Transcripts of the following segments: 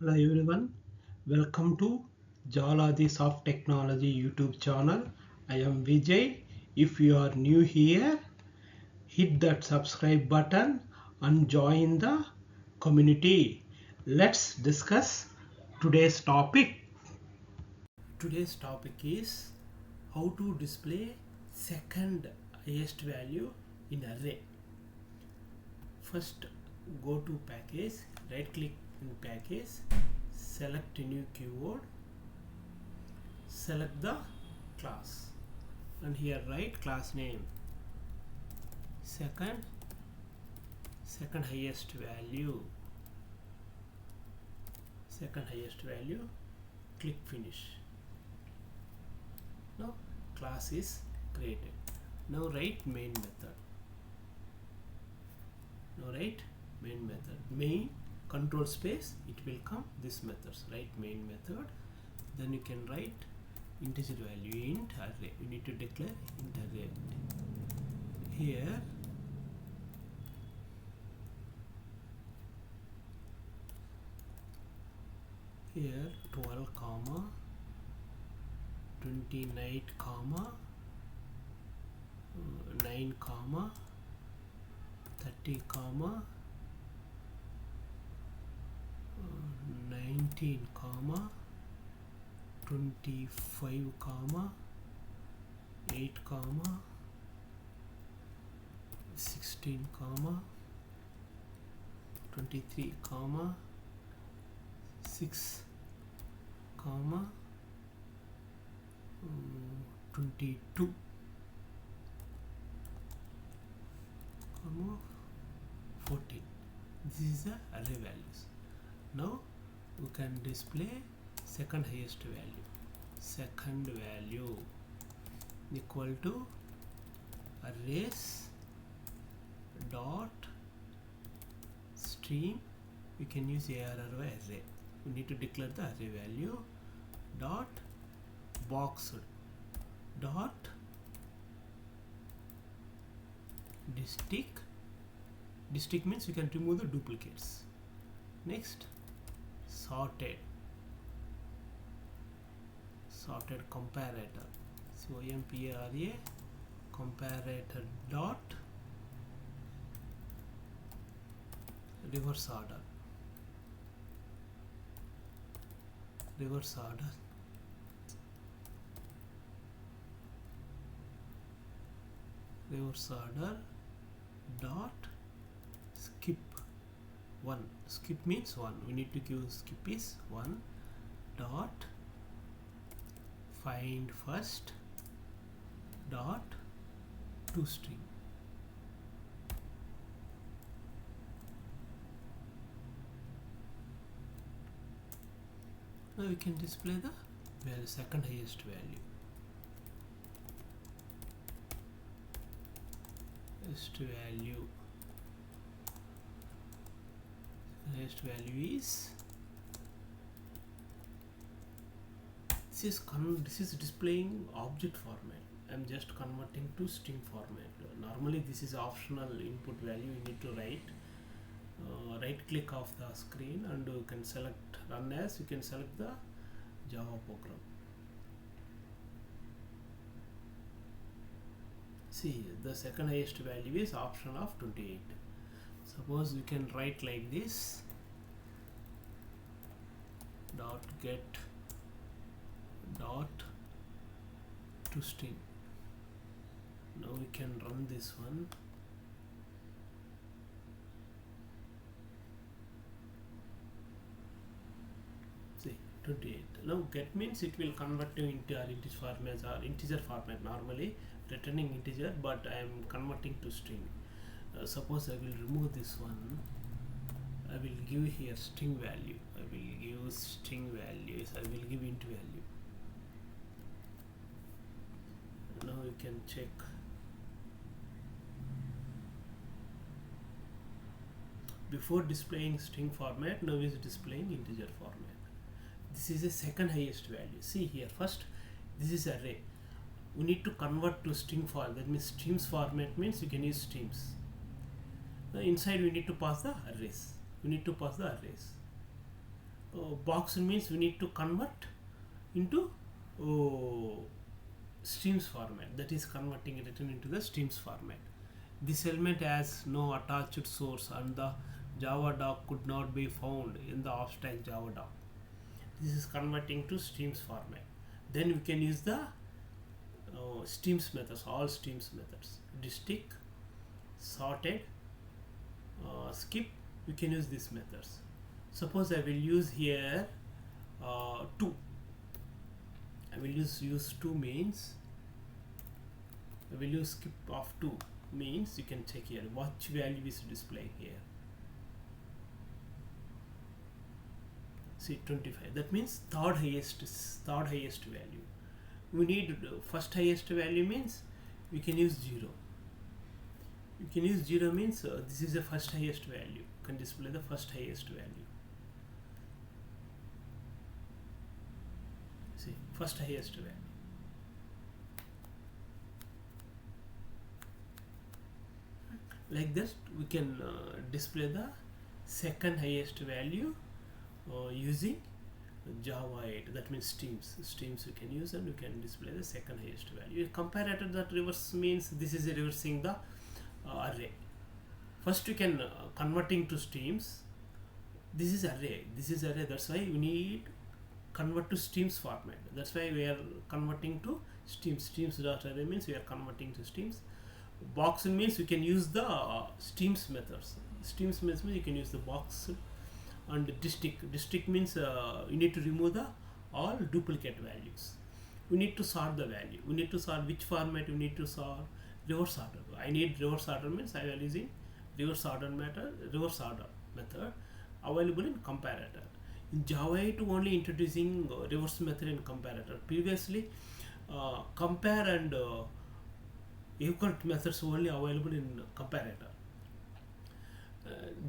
Hello everyone, welcome to Jaladhi Soft Technology YouTube channel. I am Vijay. If you are new here, hit that subscribe button and join the community. Let's discuss today's topic. Today's topic is how to display second highest value in array. First, go to package, right click in package, select new keyword, select the class, and here write class name second highest value, click finish. Now class is created. Now write main method. Main control space, it will come this methods. Write main method, then you can write integer value int array. You need to declare int array. Here 12 comma 29 comma 9 comma 30 comma 19 comma 25 comma 8 comma 16 comma 23 comma 6 comma 22 comma 14. This is the array values. Now we can display second highest value. Second value equal to arrays dot stream. We can use array. We need to declare the array value dot boxed dot district means you can remove the duplicates. Next, sorted comparator, compara comparator dot reverse order dot skip 1. Skip means 1. We need to give skip is 1 dot find first dot to string. Now we can display the second highest value. Highest value is this is displaying object format. I'm just converting to string format. Normally this is optional input value. You need to write. Right click off the screen and you can select run as. You can select the Java program. See, the second highest value is option of 28. Suppose you can write like this dot get dot to string. Now we can run this one. See, 28. Now get means it will convert to integer format or integer format. Normally returning integer, but I am converting to string. Suppose I will remove this one. I will give here string value. I will use string values. I will give int value. Now you can check. Before displaying string format, now is displaying integer format. This is the second highest value. See here, first this is array. We need to convert to string format. That means streams format means you can use streams. Now inside we need to pass the arrays. box means we need to convert into streams format, that is converting it into the streams format. This element has no attached source and the Java doc could not be found in the abstract Java doc. This is converting to streams format. Then we can use the streams methods, all streams methods, distick, sorted, skip. We can use these methods. Suppose I will use here 2. I will use 2 means I will use skip of 2 means you can check here what value is displaying here. See 25. That means third highest value. We need first highest value means we can use 0. You can use 0 means this is the first highest value. You can display the first highest value. See first highest value. Like this we can display the second highest value using Java 8, that means streams we can use, and we can display the second highest value. Comparator, that reverse means this is reversing the array. First we can converting to streams. This is array, that's why we need convert to streams format. That's why we are converting to streams dot array means we are converting to streams. Box means we can use the streams methods. Streams means you can use the box. And district means you need to remove the all duplicate values. We need to sort the value. We need to sort which format you need to sort. Reverse order. I need reverse order means I am using reverse order method available in comparator. In Java 8 only introducing reverse method in comparator. Previously compare and equal methods only available in comparator.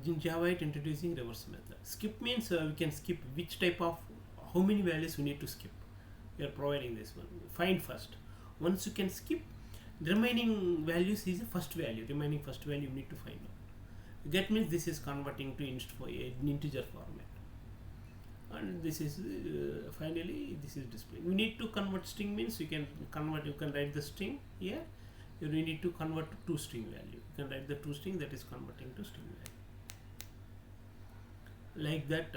In Java 8 introducing reverse method. Skip means we can skip which type of, how many values we need to skip. We are providing this one. Find first. Once you can skip, remaining values is the first value. Remaining first value you need to find out. That means this is converting to integer format. And this is finally this is displaying. We need to convert string means you can convert. You can write the string here. You need to convert to string value. You can write the to string, that is converting to string value. Like that,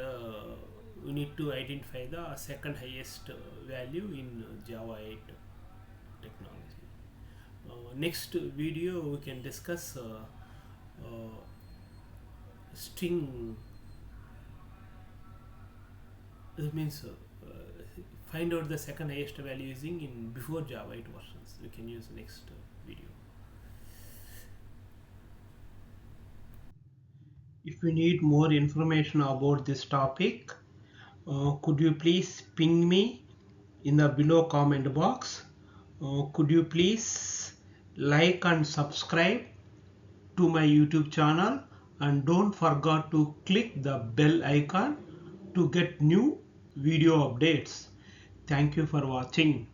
we need to identify the second highest value in Java 8 technology. Next video we can discuss string. That means find out the second highest value using in before Java 8 versions. We can use next video. If you need more information about this topic, could you please ping me in the below comment box. Could you please like and subscribe to my YouTube channel, and don't forget to click the bell icon to get new video updates. Thank you for watching.